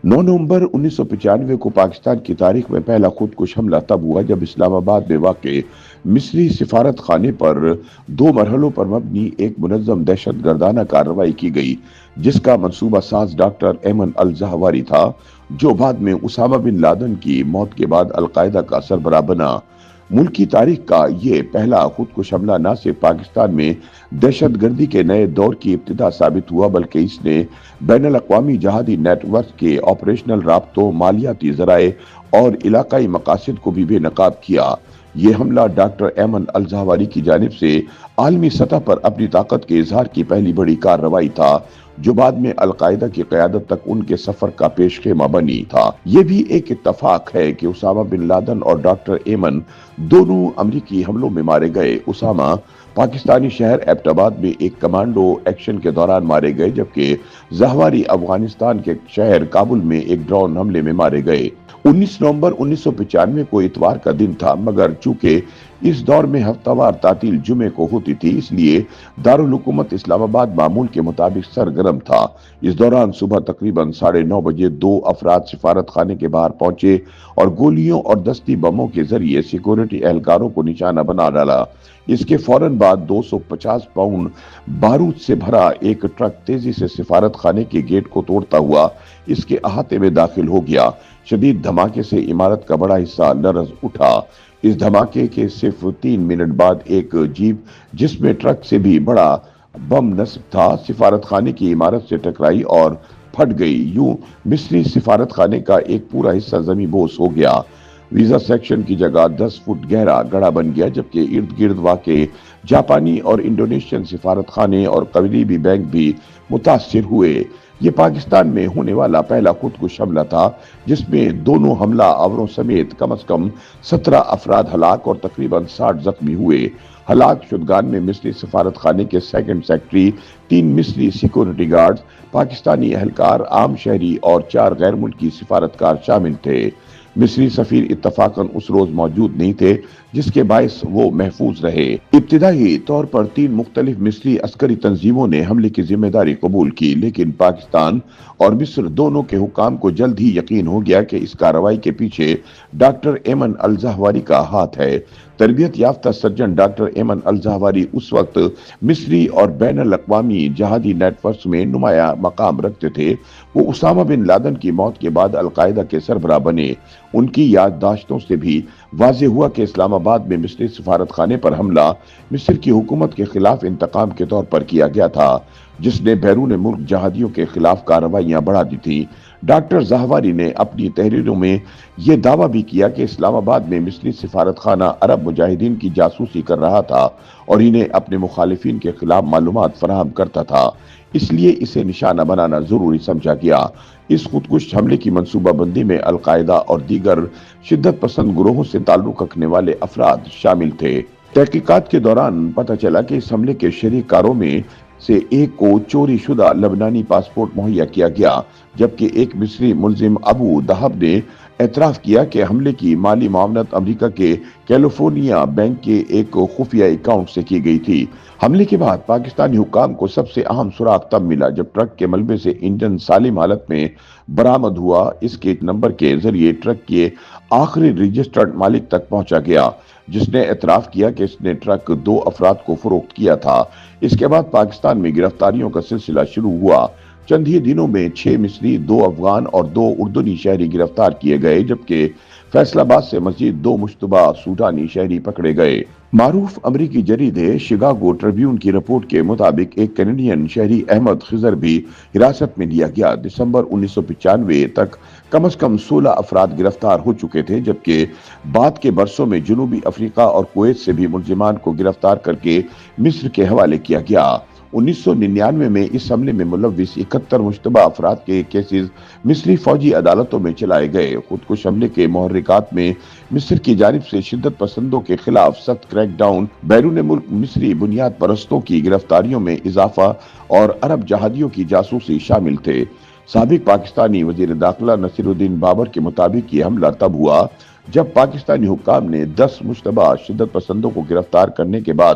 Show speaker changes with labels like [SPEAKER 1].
[SPEAKER 1] 9 نومبر 1995 کو پاکستان کی تاریخ میں پہلا خودکش حملہ تب ہوا جب اسلام آباد میں واقع مصری سفارت خانے پر 2 مرحلوں پر مبنی ایک منظم دہشت گردانہ کارروائی کی گئی، جس کا منصوبہ ساز ڈاکٹر ایمن الزہواری تھا، جو بعد میں اسامہ بن لادن کی موت کے بعد القاعدہ کا سربراہ بنا۔ ملک کی تاریخ کا یہ پہلا خودکش حملہ نہ صرف پاکستان میں دہشت گردی کے نئے دور کی ابتدا ثابت ہوا، بلکہ اس نے بین الاقوامی جہادی نیٹ ورک کے آپریشنل رابطوں، مالیاتی ذرائع اور علاقائی مقاصد کو بھی بے نقاب کیا۔ یہ حملہ ڈاکٹر ایمن الزہواری کی جانب سے عالمی سطح پر اپنی طاقت کے اظہار کی پہلی بڑی کارروائی تھا، جو بعد میں القاعدہ کی قیادت تک ان کے سفر کا پیش خیمہ بنی تھا۔ یہ بھی ایک اتفاق ہے کہ اسامہ بن لادن اور ڈاکٹر ایمن دونوں امریکی حملوں میں مارے گئے۔ اسامہ پاکستانی شہر ایبٹ آباد میں ایک کمانڈو ایکشن کے دوران مارے گئے، جبکہ زہواری افغانستان کے شہر کابل میں ایک ڈرون حملے میں مارے گئے۔ 19 نومبر 1995 کو اتوار کا دن تھا، مگر چونکہ اس دور میں ہفتہ وار تعطیل جمعے کو ہوتی تھی، اس لیے دارالحکومت اسلام آباد معمول کے مطابق سرگرم تھا۔ اس دوران صبح تقریباً 9:30 بجے 2 افراد سفارت خانے کے باہر پہنچے اور گولیوں اور دستی بموں کے ذریعے سیکورٹی اہلکاروں کو نشانہ بنا ڈالا۔ اس کے فوراً بعد 250 پاؤنڈ بارود سے بھرا ایک ٹرک تیزی سے سفارت خانے کے گیٹ کو توڑتا ہوا اس کے احاطے میں داخل ہو گیا۔ شدید دھماکے سے عمارت کا بڑا حصہ لرز اٹھا۔ اس دھماکے کے صرف 3 منٹ بعد ایک جیپ، جس میں ٹرک سے بھی بڑا بم نصب تھا، سفارت خانے کی عمارت سے ٹکرائی اور پھٹ گئی۔ یوں مصری سفارت خانے کا ایک پورا حصہ زمیں بوس ہو گیا۔ ویزا سیکشن کی جگہ 10 فٹ گہرا گڑھا بن گیا، جبکہ ارد گرد واقع جاپانی اور انڈونیشین سفارت خانے اور قریبی بینک بھی متاثر ہوئے۔ یہ پاکستان میں ہونے والا پہلا خودکش حملہ تھا، جس میں دونوں حملہ آوروں سمیت کم از کم 17 افراد ہلاک اور تقریباً 60 زخمی ہوئے۔ ہلاک شدگان میں مصری سفارت خانے کے سیکنڈ سیکرٹری، 3 مصری سیکورٹی گارڈز، پاکستانی اہلکار، عام شہری اور 4 غیر ملکی سفارتکار شامل تھے۔ مصری سفیر اتفاقاً اس روز موجود نہیں تھے، جس کے باعث وہ محفوظ رہے۔ ابتدائی طور پر 3 مختلف مصری عسکری تنظیموں نے حملے کی ذمہ داری قبول کی، لیکن پاکستان اور مصر دونوں کے حکام کو جلد ہی یقین ہو گیا کہ اس کارروائی کے پیچھے ڈاکٹر ایمن الزہواری کا ہاتھ ہے۔ تربیت یافتہ سرجن ڈاکٹر ایمن الزہواری اس وقت مصری اور بین الاقوامی جہادی نیٹ ورکس میں نمایاں مقام رکھتے تھے۔ وہ اسامہ بن لادن کی موت کے بعد القاعدہ کے سربراہ بنے۔ ان کی یادداشتوں سے بھی واضح ہوا کہ اسلام آباد میں مصری سفارت خانے پر حملہ مصر کی حکومت کے خلاف انتقام کے طور پر کیا گیا تھا، جس نے بیرون ملک جہادیوں کے خلاف کارروائیاں بڑھا دی تھیں۔ ڈاکٹر زہواری نے اپنی تحریروں میں یہ دعویٰ بھی کیا کہ اسلام آباد میں مصری سفارت خانہ عرب مجاہدین کی جاسوسی کر رہا تھا اور انہیں اپنے مخالفین کے خلاف معلومات فراہم کرتا تھا، اس لیے اسے نشانہ بنانا ضروری سمجھا گیا۔ اس خودکش حملے کی منصوبہ بندی میں القاعدہ اور دیگر شدت پسند گروہوں سے تعلق رکھنے والے افراد شامل تھے۔ تحقیقات کے دوران پتہ چلا کہ اس حملے کے شریک کاروں میں سے ایک کو چوری شدہ لبنانی پاسپورٹ مہیا کیا گیا، جبکہ ایک مصری ملزم ابو دہب نے اعتراف کیا کہ حملے کی مالی معاونت امریکہ کے کیلیفورنیا بینک کے ایک خفیہ اکاؤنٹ سے کی گئی تھی۔ حملے کے بعد پاکستانی حکام کو سب سے اہم سراغ تب ملا جب ٹرک کے ملبے سے انجن سالم حالت میں برآمد ہوا۔ اس کے نمبر کے ذریعے ٹرک کے آخری رجسٹرڈ مالک تک پہنچا گیا، جس نے اعتراف کیا کہ اس نے ٹرک 2 افراد کو فروخت کیا تھا۔ اس کے بعد پاکستان میں گرفتاریوں کا سلسلہ شروع ہوا۔ چند ہی دنوں میں 6 مصری، 2 افغان اور 2 اردنی شہری گرفتار کیے گئے، جبکہ فیصل آباد سے مزید 2 مشتبہ سوڈانی شہری پکڑے گئے۔ معروف امریکی جریدے شکاگو ٹریبیون کی رپورٹ کے مطابق ایک کینیڈین شہری احمد خضر بھی حراست میں لیا گیا۔ دسمبر 1995 تک کم از کم 16 افراد گرفتار ہو چکے تھے، جبکہ بعد کے برسوں میں جنوبی افریقہ اور کویت سے بھی ملزمان کو گرفتار کر کے مصر کے حوالے کیا گیا۔ 1999 میں اس حملے میں ملوث 71 مشتبہ افراد کے کیسز مصری فوجی عدالتوں میں چلائے گئے۔ خودکش حملے کے محرکات میں مصر کی جانب سے شدت پسندوں کے خلاف سخت کریک ڈاؤن، بیرون ملک مصری بنیاد پرستوں کی گرفتاریوں میں اضافہ اور عرب جہادیوں کی جاسوسی شامل تھے۔ سابق پاکستانی وزیر داخلہ نصیر الدین بابر کے مطابق یہ حملہ تب ہوا جب پاکستانی حکام نے 10 مشتبہ شدت پسندوں کو گرفتار کرنے کے بعد